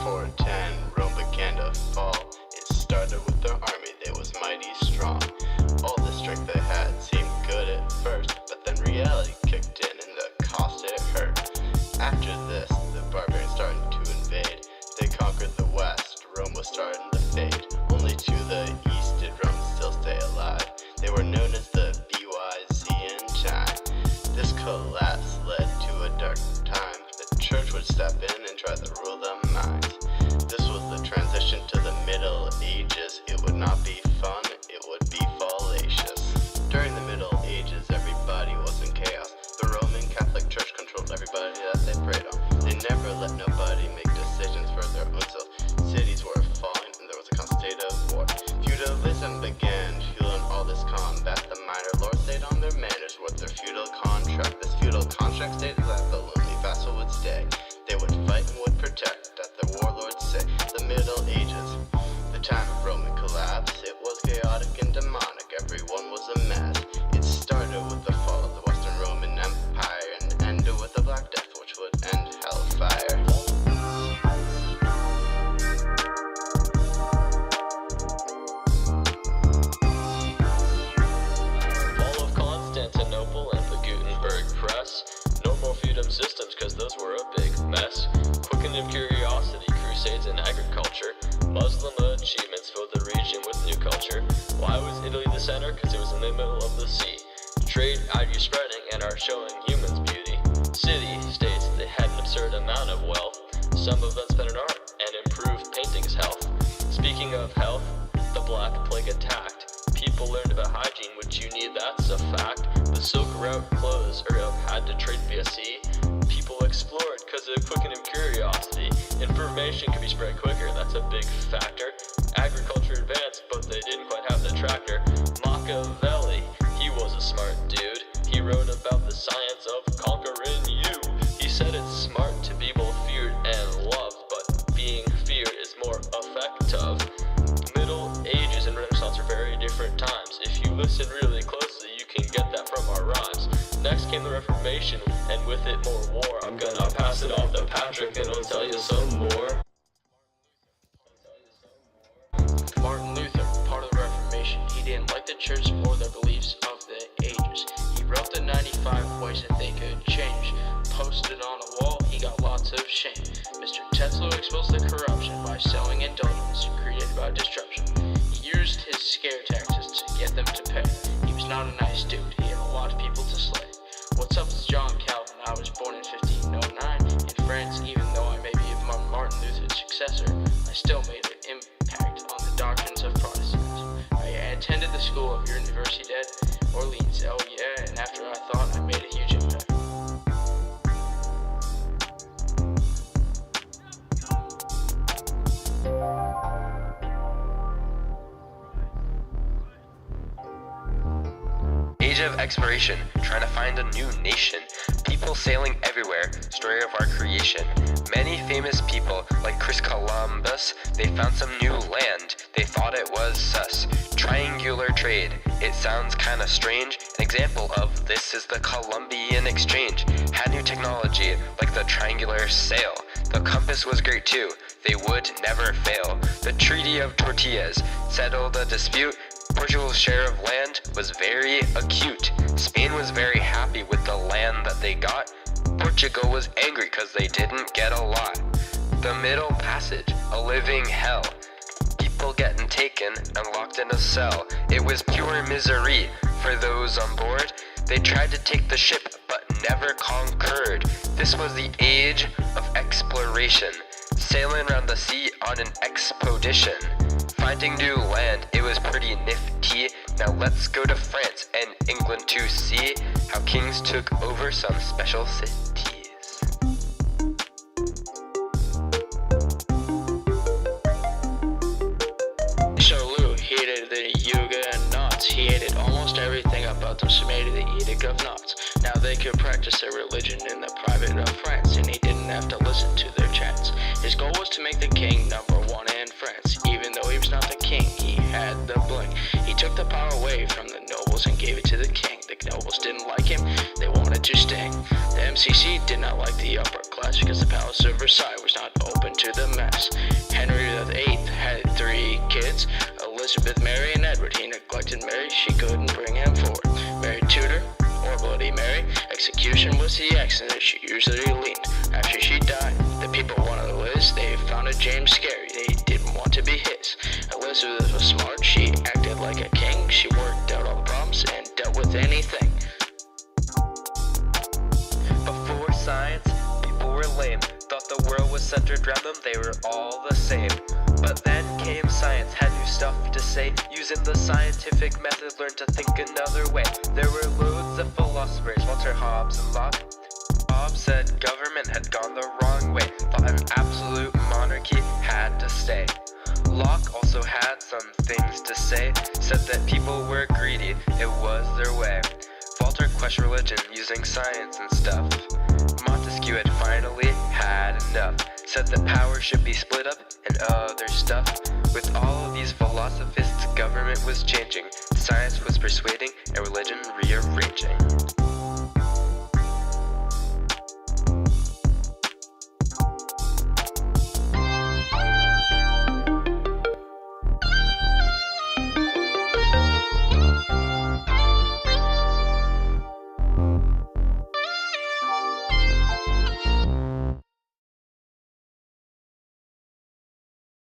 410, Rome began to fall. It started with their army, they was mighty strong. All the strength they had seemed good at first, but then reality kicked in and the cost it hurt. After this, the barbarians started to invade. They conquered the west, Rome was starting to fade. Only to the east did Rome still stay alive. They were known as the Byzantine. This collapse led to a dark time. The church would step in and try to rule the minds. This was the transition to the Middle Ages. It would not be fun, it would be fallacious. During the Middle Ages, everybody was in chaos. The Roman Catholic Church controlled everybody that they prayed on. They never let nobody make decisions for their own self. Cities were falling and there was a constant state of war. Feudalism began, fueling all this combat. The minor lords stayed on their manners with their feudal contract. This feudal contract stated that the lonely vassal would stay. They would fight and would protect, that the warlords say. The Middle Ages, the time of Roman collapse, it was chaotic and demonic. Everyone was a mess. It started with the fall of the Western Roman Empire and ended with the Black Death, which would end hellfire. Fall of Constantinople and the Gutenberg press. No more feudum systems, cause those were a big mess. Quickening of curiosity, crusades and agriculture. Muslim achievements filled the region with new culture. Why was Italy the center? Cause it was in the middle of the sea. Trade ideas spreading and are showing humans beauty. City states they had an absurd amount of wealth. Some of them spent in art and improved painting's health. Speaking of health, the Black Plague attacked. People learned about hygiene, which you need, that's a fact. The Silk Route closed, Europe had to trade via sea. People explored because of quickening curiosity. Information could be spread quicker, that's a big factor. Agriculture advanced, but they didn't quite have the tractor. Machiavelli, he was a smart dude. He wrote about the science of conquering you. He said it's smart to be both feared and loved, but being feared is more effective. Middle Ages and Renaissance are very different times. If you listen really closely, you can get that from our rhymes. Next came the Reformation, and with it more war. I'm gonna pass it off to Patrick and he'll tell you some more. Martin Luther, part of the Reformation, he didn't like the church or the beliefs of the ages. He wrote the 95 ways that they could change. Posted on a wall, he got lots of shame. Mr. Tesla exposed the corruption by selling indulgence created by disruption. He used his scare tactics to get them to pay. He was not a nice dude, he had a lot of people to slay. What's up with John Calvin? I was born in 1509 in France. Even though I may be Martin Luther's successor, I still made an impact on the doctrines of Protestantism. I attended the school of Universidad Orleans, oh yeah, and after I thought I made a huge impact. Age of exploration, trying to find a new nation. People sailing everywhere, story of our creation. Many famous people, like Chris Columbus, they found some new land. They thought it was sus. Triangular trade, it sounds kinda strange. An example of this is the Columbian Exchange. Had new technology, like the triangular sail. The compass was great too, they would never fail. The Treaty of Tortillas settled a dispute. Portugal's share of land was very acute. Spain was very happy with the land that they got. Portugal was angry cause they didn't get a lot. The Middle Passage, a living hell. People getting taken and locked in a cell. It was pure misery for those on board. They tried to take the ship but never conquered. This was the age of exploration. Sailing around the sea on an expedition. Finding new land, it was pretty nifty. Now let's go to France and England to see how kings took over some special cities. Charlot hated the Huguenots. He hated almost everything about them, so made the Edict of Nantes. Now they could practice their religion in the private of France, and he didn't have to listen to their chants. His goal was to make the king number one in France. Even though he was not the king, he had the bling. He took the power away from the nobles and gave it to the king. The nobles didn't like him, they wanted to stay. The MCC did not like the upper class because the Palace of Versailles was not open to the mass. Henry VIII had 3 kids, Elizabeth, Mary, and Edward. He neglected Mary, she couldn't bring him forward. Mary Tudor, or Bloody Mary, execution was the accident she usually leaned. After she died, the people wanted to list. They founded James scary, they didn't want to be his. Elizabeth was smart, she acted like a king. She worked out all the problems and dealt with anything. Before science, people were lame. Thought the world was centered around them, they were all the same. But then came science, had new stuff to say. Using the scientific method, learned to think another way. There were loads of philosophers, Walter Hobbes and Locke. Hobbes said government had gone the wrong way, thought an absolute monarchy had to stay. Locke also had some things to say, said that people were greedy, it was their way. Walter questioned religion using science and stuff. Montesquieu had finally had enough, said that power should be split up and other stuff. With all of these philosophists, government was changing, science was persuading, and religion rearranging.